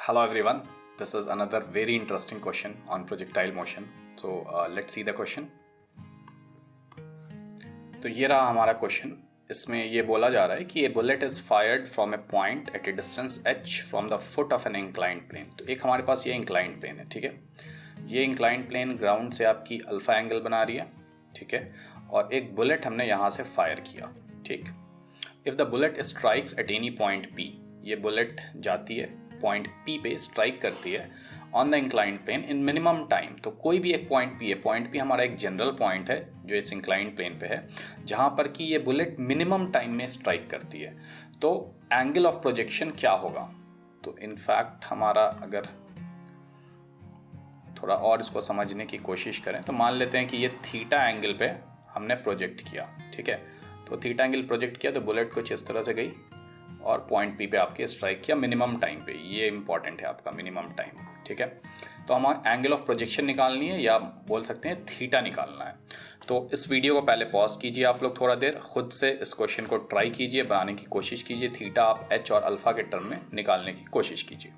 Hello everyone, this is another very interesting question on projectile motion. So let's see the question. तो ये रहा हमारा question. इसमें ये बोला जा रहा है कि a bullet is fired from a point at a distance h from the foot of an inclined plane. तो एक हमारे पास ये इंक्लाइंड प्लेन है, ठीक है. ये इंक्लाइंड प्लेन ग्राउंड से आपकी अल्फा एंगल बना रही है, ठीक है. और एक बुलेट हमने यहाँ से फायर किया, ठीक. If the bullet strikes at any point P, ये बुलेट जाती है पॉइंट P पे, स्ट्राइक करती है on the inclined plane in minimum time. तो कोई भी एक पॉइंट P है, पॉइंट P हमारा एक जनरल पॉइंट है जो इस इंक्लाइंड प्लेन पे है, जहाँ पर कि ये बुलेट मिनिमम टाइम में स्ट्राइक करती है. तो एंगल ऑफ प्रोजेक्शन क्या होगा? तो इनफैक्ट हमारा अगर थोड़ा और इसको समझने की कोशिश करें तो मान लेते हैं कि ये थीटा एंगल पे हमने प्रोजेक्ट किया, ठीक है. तो थीटा एंगल प्रोजेक्ट किया तो बुलेट कुछ इस तरह से गई और पॉइंट P पे आपके स्ट्राइक किया मिनिमम टाइम पे. ये इंपॉर्टेंट है आपका मिनिमम टाइम, ठीक है. तो हमें एंगल ऑफ प्रोजेक्शन निकालनी है या बोल सकते हैं थीटा निकालना है. तो इस वीडियो को पहले पॉज कीजिए आप लोग, थोड़ा देर खुद से इस क्वेश्चन को ट्राई कीजिए, बनाने की कोशिश कीजिए. थीटा आप h और अल्फा के टर्म में निकालने की कोशिश कीजिए.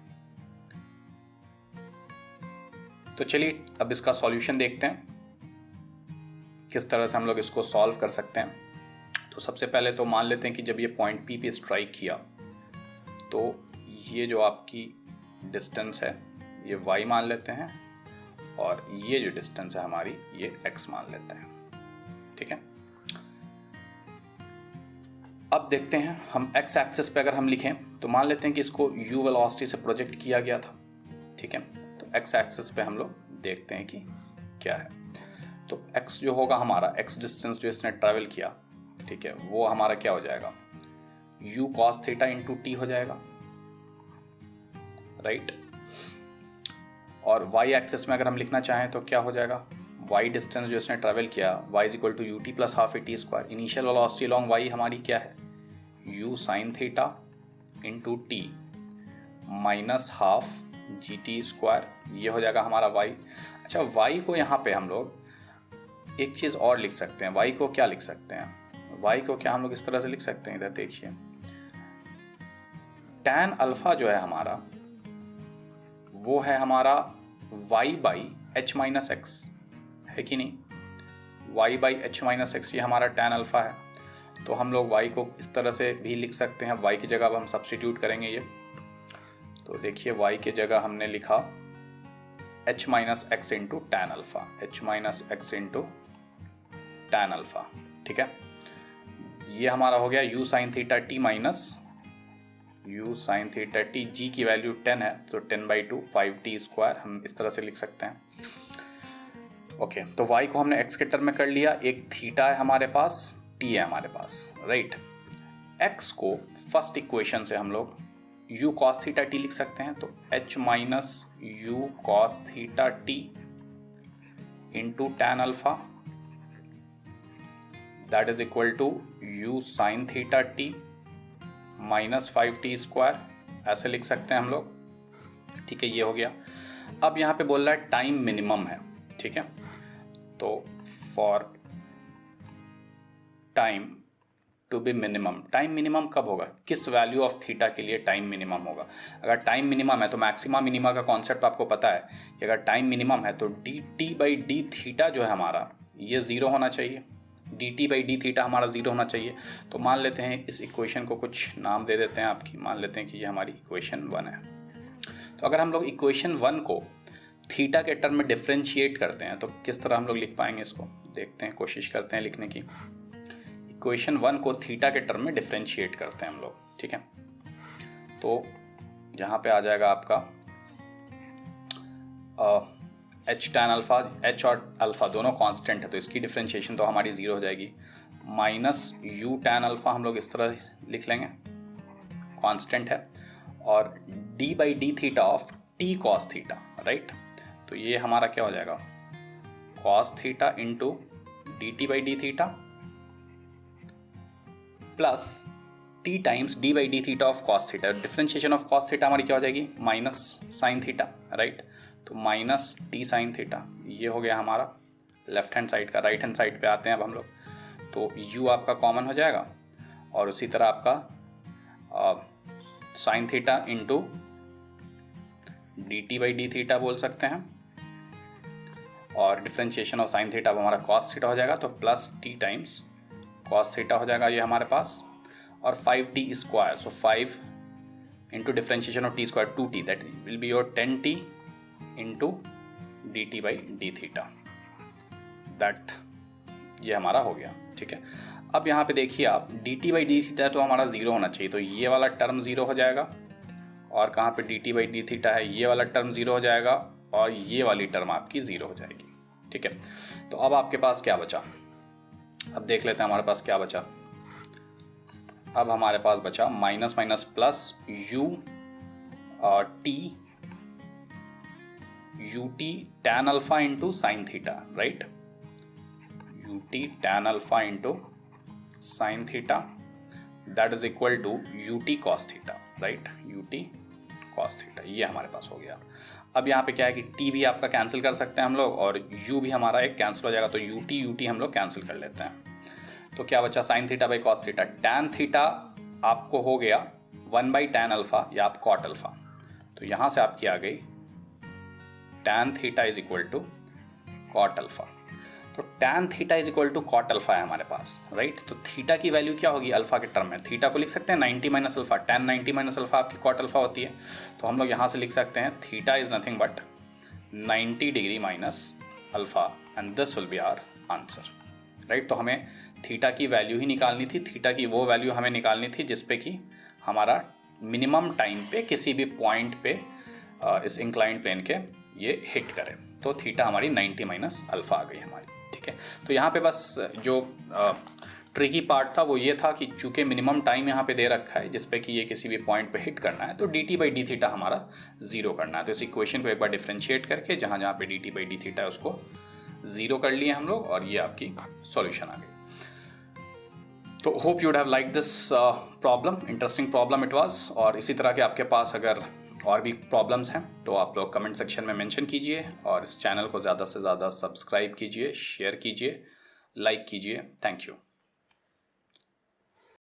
तो चलिए अब इसका सॉल्यूशन देखते हैं किस तरह से हम लोग इसको सॉल्व कर सकते हैं. तो सबसे पहले तो मान लेते हैं कि जब ये पॉइंट P पे स्ट्राइक किया तो ये जो आपकी डिस्टेंस है ये y मान लेते हैं और ये जो डिस्टेंस है हमारी ये x मान लेते हैं, ठीक है. अब देखते हैं हम x एक्सिस पे अगर हम लिखें तो मान लेते हैं कि इसको u वेलोसिटी से प्रोजेक्ट किया गया था, ठीक है. तो x एक्सिस पे हम लोग देखते हैं कि क्या है. तो x जो होगा हमारा, x डिस्टेंस जो इसने ट्रैवल किया, ठीक है, वो हमारा क्या हो जाएगा, u cos theta into T हो जाएगा, राइट. और y एक्सिस में अगर हम लिखना चाहें तो क्या हो जाएगा, y डिस्टेंस जो इसने ट्रैवल किया, y is equal to u t plus half a t square. Initial velocity along y हमारी क्या है, u sine theta into t minus half g t square. ये हो जाएगा हमारा y. अच्छा, y को यहाँ पे हम लोग एक चीज़ और लिख सकते हैं. y को क्या लिख सकते हैं, y को क्या हम लोग इस तरह से लिख सकते हैं, इधर देखिए, tan अल्फा जो है हमारा वो है हमारा y by H minus x, है कि नहीं. y by H minus x ये हमारा tan अल्फा है. तो हम लोग y को इस तरह से भी लिख सकते हैं. y की जगह अब हम सब्स्टिट्यूट करेंगे ये. तो देखिए y की जगह हमने लिखा h minus x into tan alpha, h minus x into tan alpha, ठीक है. ये हमारा हो गया u sine theta T minus u sine theta T. g की वैल्यू 10 है तो 10/2 5t स्क्वायर हम इस तरह से लिख सकते हैं. ओके, तो y को हमने x के टर्म में कर लिया. एक थीटा है हमारे पास, t है हमारे पास, राइट. x को फर्स्ट इक्वेशन से हम लोग u cos थीटा t लिख सकते हैं. तो h minus u cos theta t into tan alpha that is equal to u sine theta t minus 5t square, ऐसे लिख सकते हैं हम लोग, ठीक है. ये हो गया. अब यहाँ पे बोल रहा है टाइम मिनिमम है, ठीक है. तो for time to be minimum, time minimum कब होगा, किस वैल्यू ऑफ थीटा के लिए टाइम मिनिमम होगा. अगर टाइम मिनिमम है तो मैक्सिमा मिनिमा का कॉन्सेप्ट आपको पता है कि अगर टाइम मिनिमम है तो D T by D theta जो है हमारा ये ज़ीरो होना चाहिए, D T by D theta हमारा ज़ीरो होना चाहिए. तो मान लेते हैं इस इक्वेशन को कुछ नाम दे देते हैं आपकी, मान लेते हैं कि ये हमारी इक्वेशन 1 है. तो अगर हम लोग इक्वेशन 1 को थीटा के टर्म में डिफ्रेंशिएट करते हैं तो किस तरह हम लोग लिख पाएंगे इसको, देखते हैं, कोशिश करते हैं लिखने की. इक्वेशन 1 को थीटा के टर्म में डिफ्रेंशिएट करते हैं हम लोग, ठीक है. तो यहाँ पे आ जाएगा आपका h tan अल्फा, h और अल्फा दोनों कांस्टेंट है तो इसकी डिफ्रेंशिएशन तो हमारी ज़ीरो हो जाएगी. माइनस u tan अल्फा हम लोग इस तरह लिख लेंगे, कांस्टेंट है. और d by D theta of t cos theta, right. तो ये हमारा क्या हो जाएगा, cos theta into D T by D theta plus t times d by D theta of cos theta. Differentiation of cos theta हमारी क्या हो जाएगी, माइनस साइन थीटा, राइट. तो माइनस टी साइन थीटा ये हो गया हमारा लेफ्ट हैंड साइड का. राइट हैंड साइड पे आते हैं अब हम लोग. तो u आपका कॉमन हो जाएगा और उसी तरह आपका sign theta into D T by D theta बोल सकते हैं, और डिफ्रेंशिएशन ऑफ साइन थीटा हमारा कॉस थीटा हो जाएगा, तो plus T times cos theta हो जाएगा ये हमारे पास, और 5t square, so 5 into differentiation of T square 2t, that will be your 10t into D T by D theta, that ये हमारा हो गया। ठीक है, अब यहाँ पे देखिए आप D T by D theta तो हमारा ज़ीरो होना चाहिए, तो ये वाला टर्म ज़ीरो हो जाएगा, और कहाँ पे D T by D theta है ये वाला टर्म ज़ीरो हो जाएगा, और ये वाली टर्म आपकी ज़ीरो हो जाएगी। ठीक है, तो अब आपके पास क्या बचा, अब देख लेते हैं हमारे पास क्या बचा। अब हमारे पास बचा minus minus plus u t u t tan alpha into sine theta, right, u t tan alpha into sine theta, that is equal to u t cos theta, right, u t cos theta, ये हमारे पास हो गया। अब यहाँ पे क्या है कि टी भी आपका कैंसिल कर सकते हैं हम लोग, और यू भी हमारा एक कैंसिल हो जाएगा, तो यू टी हम लोग कैंसिल कर लेते हैं। तो क्या बचा, sine theta by cos theta, tan theta आपको हो गया 1 बाई टैन अल्फा या आप कॉट अल्फा, तो यहाँ से आपकी आ गई tan theta is equal to cot alpha. तो tan theta is equal to cot alpha है हमारे पास, राइट, तो थीटा की वैल्यू क्या होगी अल्फा के टर्म में, थीटा को लिख सकते हैं 90 minus alpha, tan 90 minus alpha आपकी कॉट अल्फा होती है, तो हम लोग यहाँ से लिख सकते हैं theta is nothing but 90 degree minus alpha, and this will be our answer, right. तो हमें थीटा की वैल्यू ही निकालनी थी, थीटा की वो वैल्यू हमें निकालनी थी जिसपे कि हमारा मिनिमम टाइम पे किसी भी पॉइंट पे इस इंक्लाइंड प्लेन के ये हिट करे, तो थीटा हमारी 90 माइनस अल्फा आ गई हमारी। ठीक है, तो यहाँ पे बस जो ट्रिकी पार्ट था वो ये था कि चूंकि मिनिमम टाइम यहाँ पे दे रखा है जिसपे कि ये किसी भी पॉइंट पे हिट करना है, तो D T by D theta हमारा ज़ीरो करना है। तो इस इक्वेशन को एक बार डिफ्रेंशिएट करके जहाँ जहाँ पे D T by D theta है उसको ज़ीरो कर लिए हम लोग, और ये आपकी सॉल्यूशन आ गई। तो hope you would have like this problem, interesting problem it was. और इसी तरह के आपके पास अगर और भी प्रॉब्लम्स हैं तो आप लोग कमेंट सेक्शन में मेंशन कीजिए, और इस चैनल को ज़्यादा से ज़्यादा सब्सक्राइब कीजिए, शेयर कीजिए, लाइक कीजिए। Thank you.